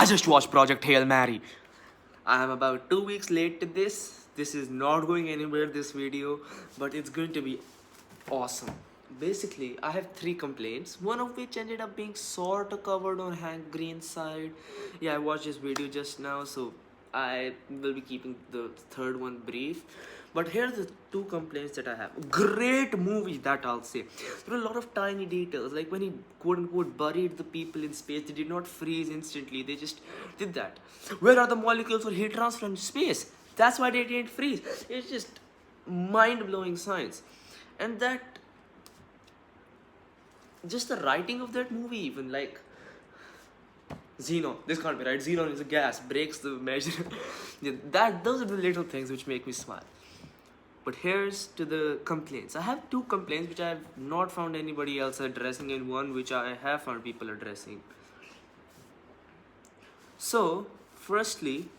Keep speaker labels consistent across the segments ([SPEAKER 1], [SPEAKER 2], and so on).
[SPEAKER 1] I just watched Project Hail Mary. I am about 2 weeks late to this. This is not going anywhere, this video, but it's going to be awesome. Basically, I have 3 complaints, one of which ended up being sort of covered on Hank Green's side. Yeah, I watched this video just now, so I will be keeping the third one brief. But here are the 2 complaints that I have. Great movie, that I'll say. There are a lot of tiny details, like when he quote unquote buried the people in space, they did not freeze instantly, they just did that. Where are the molecules for heat transfer in space? That's why they didn't freeze. It's just mind blowing science. And that, just the writing of that movie, even like xenon, this can't be right, xenon is a gas, breaks the measure. Yeah, those are the little things which make me smile. But here's to the complaints. I have 2 complaints which I have not found anybody else addressing, and one which I have found people addressing. So firstly,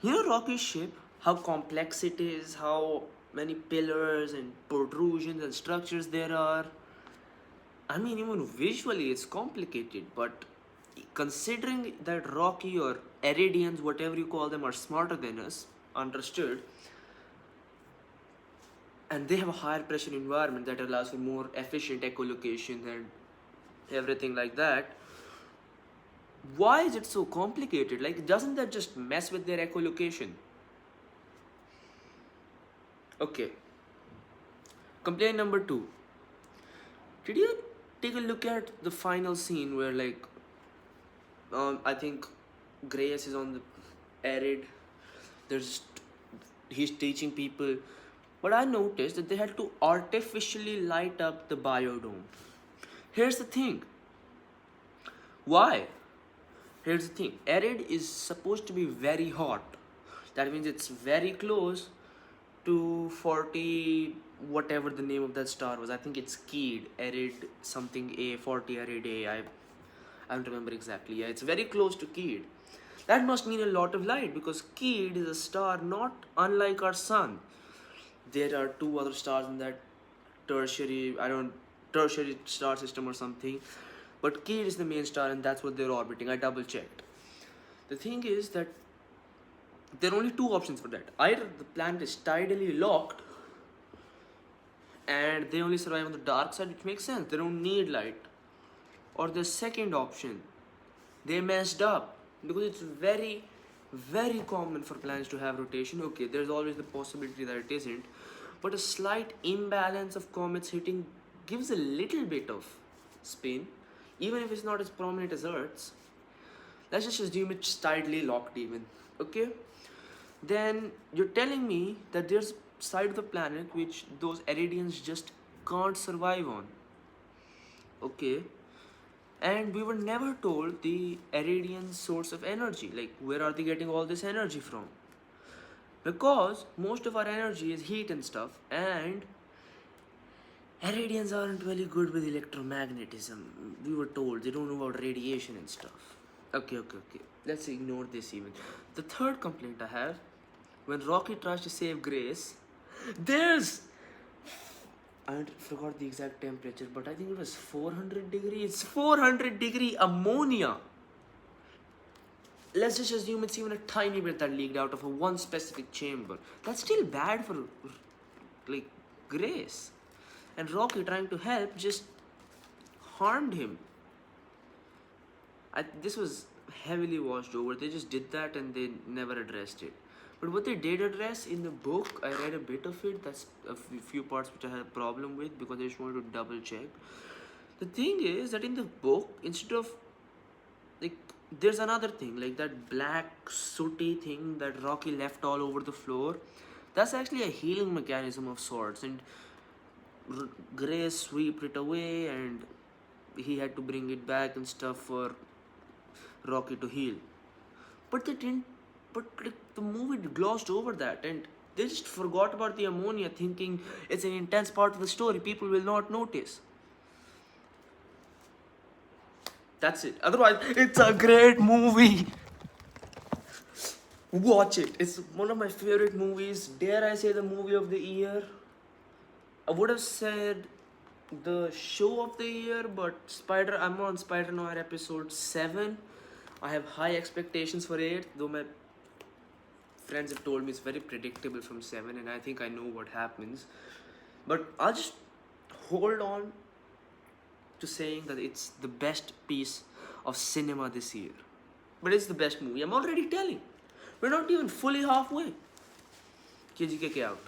[SPEAKER 1] Rocky's ship, how complex it is, how many pillars and protrusions and structures there are. I mean, even visually it's complicated, but considering that Rocky or Eridians, whatever you call them, are smarter than us, understood, and they have a higher pressure environment that allows for more efficient echolocation and everything like that, why is it so complicated? Like, doesn't that just mess with their echolocation? Okay. Complaint number 2. Did you take a look at the final scene where, like, I think Grace is on the Arid. He's teaching people, but I noticed that they had to artificially light up the biodome. Here's the thing. Why? Here's the thing. Arid is supposed to be very hot. That means it's very close to 40, whatever the name of that star was. I think it's Keed, Arid something A, 40 Arid A. I don't remember exactly. Yeah, it's very close to Keed. That must mean a lot of light, because Keed is a star not unlike our sun. There are 2 other stars in that tertiary star system or something. But Keed is the main star, and that's what they're orbiting. I double checked. The thing is that there are only 2 options for that. Either the planet is tidally locked and they only survive on the dark side, which makes sense, they don't need light. Or the second option, they messed up, because it's very, very common for planets to have rotation. Okay, there's always the possibility that it isn't, but a slight imbalance of comets hitting gives a little bit of spin, even if it's not as prominent as Earth's. Let's just assume it's tidally locked even. Okay? Then you're telling me that there's a side of the planet which those Eridians just can't survive on. Okay? And we were never told the Eridian source of energy. Like, where are they getting all this energy from? Because most of our energy is heat and stuff, and Eridians aren't really good with electromagnetism. We were told they don't know about radiation and stuff. Okay. Let's ignore this even. The third complaint I have, when Rocky tries to save Grace, I forgot the exact temperature, but I think it was 400 degrees. It's 400 degree ammonia. Let's just assume it's even a tiny bit that leaked out of one specific chamber. That's still bad for, like, Grace. And Rocky, trying to help, just harmed him. This was heavily washed over. They just did that and they never addressed it. But what they did address in the book, I read a bit of it. That's a few parts which I had a problem with, because I just wanted to double check. The thing is that in the book, instead of, like, there's another thing, like that black sooty thing that Rocky left all over the floor. That's actually a healing mechanism of sorts, and Grace swept it away, and he had to bring it back and stuff for Rocky to heal. But they didn't. But, like, the movie glossed over that, and they just forgot about the ammonia, thinking it's an intense part of the story, people will not notice. That's it. Otherwise, it's a great movie. Watch it. It's one of my favorite movies. Dare I say the movie of the year? I would have said the show of the year, but I'm on Spider Noir episode 7. I have high expectations for 8th, though my friends have told me it's very predictable from 7, and I think I know what happens. But I'll just hold on to saying that it's the best piece of cinema this year. But it's the best movie. I'm already telling. We're not even fully halfway. KGKK out.